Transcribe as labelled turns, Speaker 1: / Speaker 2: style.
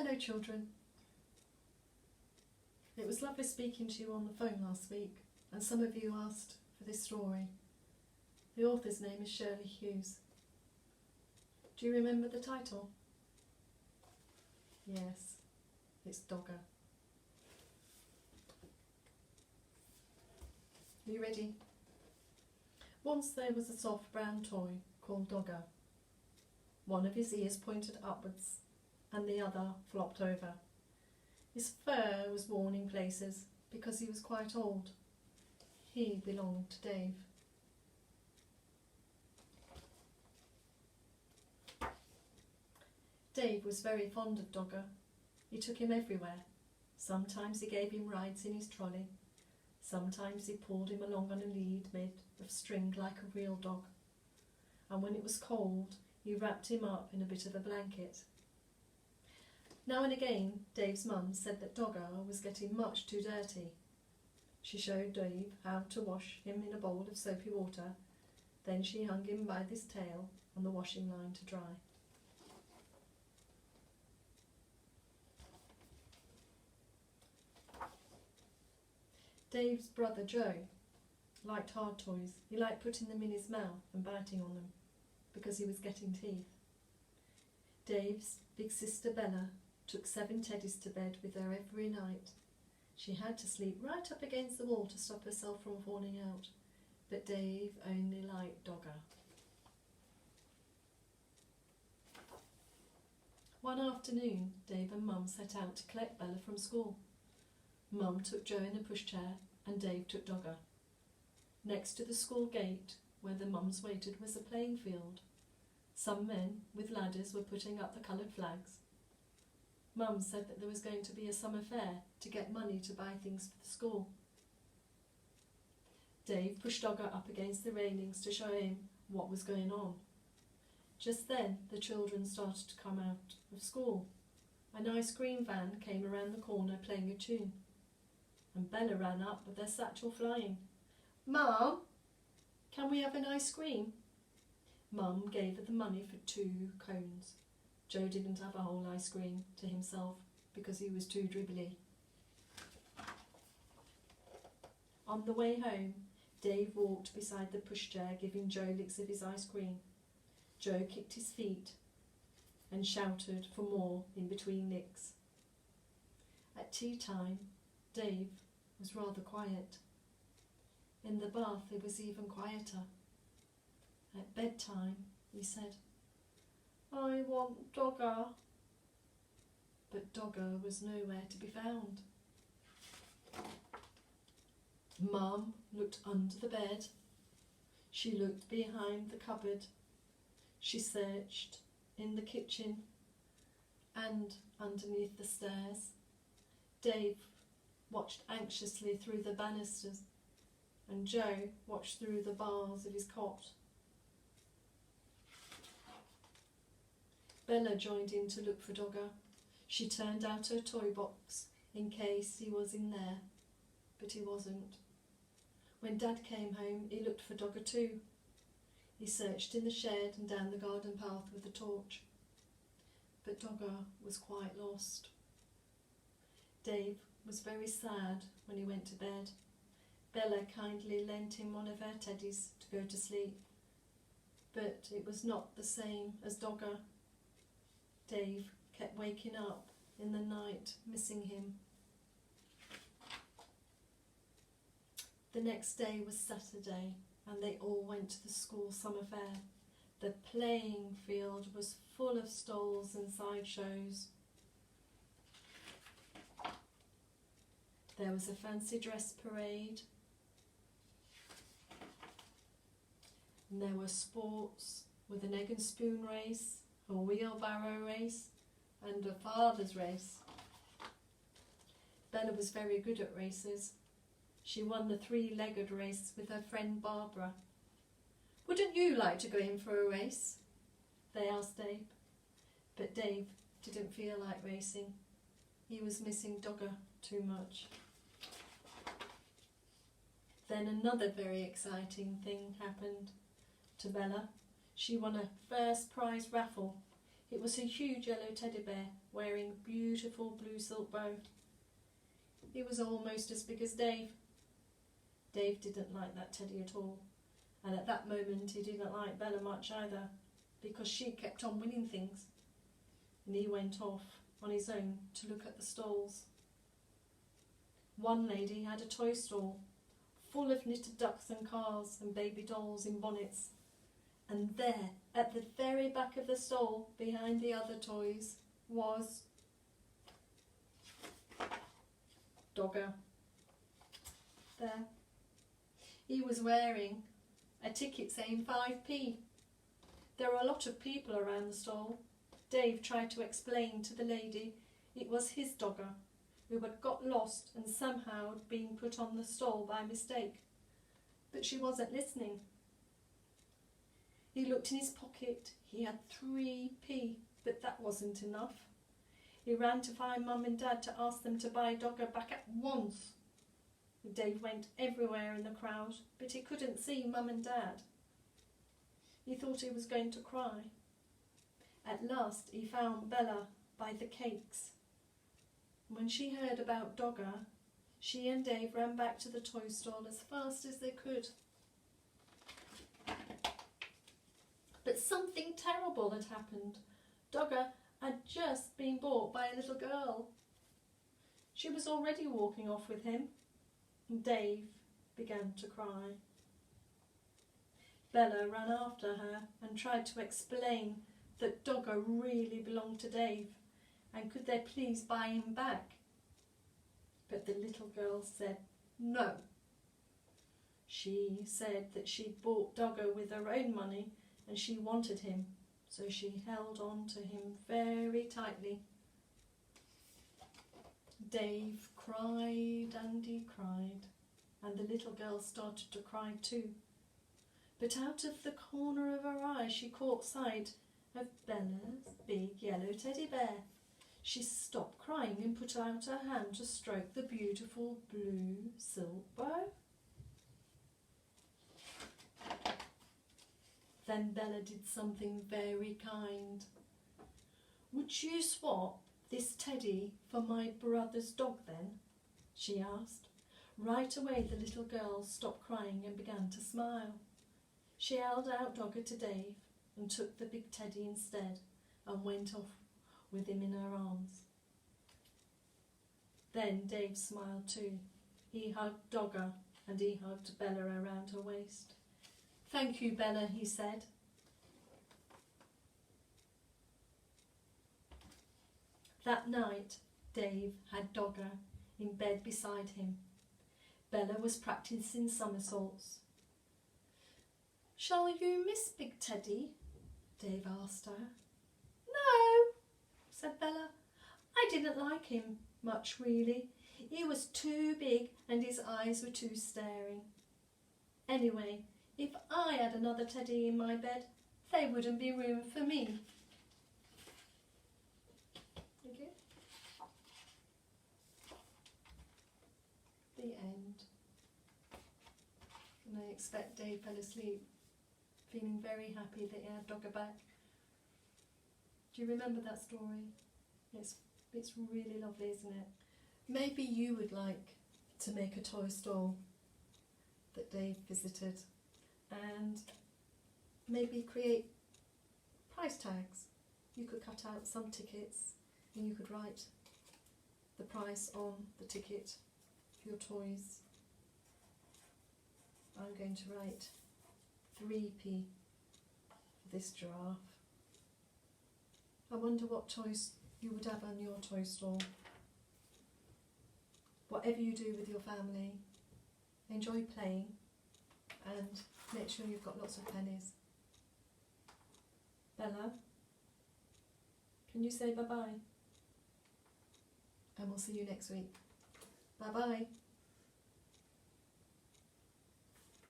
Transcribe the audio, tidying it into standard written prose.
Speaker 1: Hello children. It was lovely speaking to you on the phone last week, and some of you asked for this story. The author's name is Shirley Hughes. Do you remember the title? Yes, it's Dogger. Are you ready? Once there was a soft brown toy called Dogger. One of his ears pointed upwards and the other flopped over. His fur was worn in places because he was quite old. He belonged to Dave. Dave was very fond of Dogger. He took him everywhere. Sometimes he gave him rides in his trolley. Sometimes he pulled him along on a lead made of string like a real dog. And when it was cold, he wrapped him up in a bit of a blanket. Now and again, Dave's mum said that Dogger was getting much too dirty. She showed Dave how to wash him in a bowl of soapy water. Then she hung him by his tail on the washing line to dry. Dave's brother Joe liked hard toys. He liked putting them in his mouth and biting on them because he was getting teeth. Dave's big sister Bella took 7 teddies to bed with her every night. She had to sleep right up against the wall to stop herself from falling out, but Dave only liked Dogger. One afternoon, Dave and Mum set out to collect Bella from school. Mum took Joe in a pushchair and Dave took Dogger. Next to the school gate, where the mums waited, was a playing field. Some men with ladders were putting up the coloured flags. Mum said that there was going to be a summer fair to get money to buy things for the school. Dave pushed Dogger up against the railings to show him what was going on. Just then the children started to come out of school. An ice cream van came around the corner playing a tune, and Bella ran up with her satchel flying. "Mum, can we have an ice cream?" Mum gave her the money for 2 cones. Joe didn't have a whole ice cream to himself because he was too dribbly. On the way home, Dave walked beside the pushchair giving Joe licks of his ice cream. Joe kicked his feet and shouted for more in between licks. At tea time, Dave was rather quiet. In the bath it was even quieter. At bedtime he said, "I want Dogger." But Dogger was nowhere to be found. Mum looked under the bed. She looked behind the cupboard. She searched in the kitchen and underneath the stairs. Dave watched anxiously through the banisters, and Joe watched through the bars of his cot. Bella joined in to look for Dogger. She turned out her toy box in case he was in there, but he wasn't. When Dad came home, he looked for Dogger too. He searched in the shed and down the garden path with a torch, but Dogger was quite lost. Dave was very sad when he went to bed. Bella kindly lent him one of her teddies to go to sleep, but it was not the same as Dogger. Dave kept waking up in the night, missing him. The next day was Saturday, and they all went to the school summer fair. The playing field was full of stalls and sideshows. There was a fancy dress parade, and there were sports with an egg and spoon race, a wheelbarrow race, and a father's race. Bella was very good at races. She won the 3-legged race with her friend Barbara. "Wouldn't you like to go in for a race?" they asked Dave. But Dave didn't feel like racing. He was missing Dogger too much. Then another very exciting thing happened to Bella. She won a first prize raffle. It was a huge yellow teddy bear wearing a beautiful blue silk bow. He was almost as big as Dave. Dave didn't like that teddy at all, and at that moment he didn't like Bella much either, because she kept on winning things, and he went off on his own to look at the stalls. One lady had a toy stall full of knitted ducks and cars and baby dolls in bonnets, and there, at the very back of the stall, behind the other toys, was Dogger. There. He was wearing a ticket saying 5p. There were a lot of people around the stall. Dave tried to explain to the lady it was his Dogger, who had got lost and somehow had been put on the stall by mistake. But she wasn't listening. He looked in his pocket. He had 3p, but that wasn't enough. He ran to find Mum and Dad to ask them to buy Dogger back at once. Dave went everywhere in the crowd, but he couldn't see Mum and Dad. He thought he was going to cry. At last he found Bella by the cakes. When she heard about Dogger, she and Dave ran back to the toy stall as fast as they could. But something terrible had happened. Dogger had just been bought by a little girl. She was already walking off with him, and Dave began to cry. Bella ran after her and tried to explain that Dogger really belonged to Dave, and could they please buy him back? But the little girl said no. She said that she'd bought Dogger with her own money and she wanted him, so she held on to him very tightly. Dave cried and he cried, and the little girl started to cry too. But out of the corner of her eye she caught sight of Bella's big yellow teddy bear. She stopped crying and put out her hand to stroke the beautiful blue silk bow. Then Bella did something very kind. "Would you swap this teddy for my brother's dog then?" she asked. Right away the little girl stopped crying and began to smile. She held out Dogger to Dave and took the big teddy instead and went off with him in her arms. Then Dave smiled too. He hugged Dogger and he hugged Bella around her waist. "Thank you, Bella," he said. That night, Dave had Dogger in bed beside him. Bella was practicing somersaults. "Shall you miss Big Teddy?" Dave asked her. "No," said Bella. "I didn't like him much, really. He was too big and his eyes were too staring. Anyway, if I had another teddy in my bed, there wouldn't be room for me." Okay. The end. And I expect Dave fell asleep, feeling very happy that he had Dogger back. Do you remember that story? It's really lovely, isn't it? Maybe you would like to make a toy stall that Dave visited, and maybe create price tags. You could cut out some tickets and you could write the price on the ticket for your toys. I'm going to write 3p for this giraffe. I wonder what toys you would have on your toy stall. Whatever you do with your family, enjoy playing and make sure you've got lots of pennies. Bella, can you say bye-bye? And we'll see you next week. Bye-bye.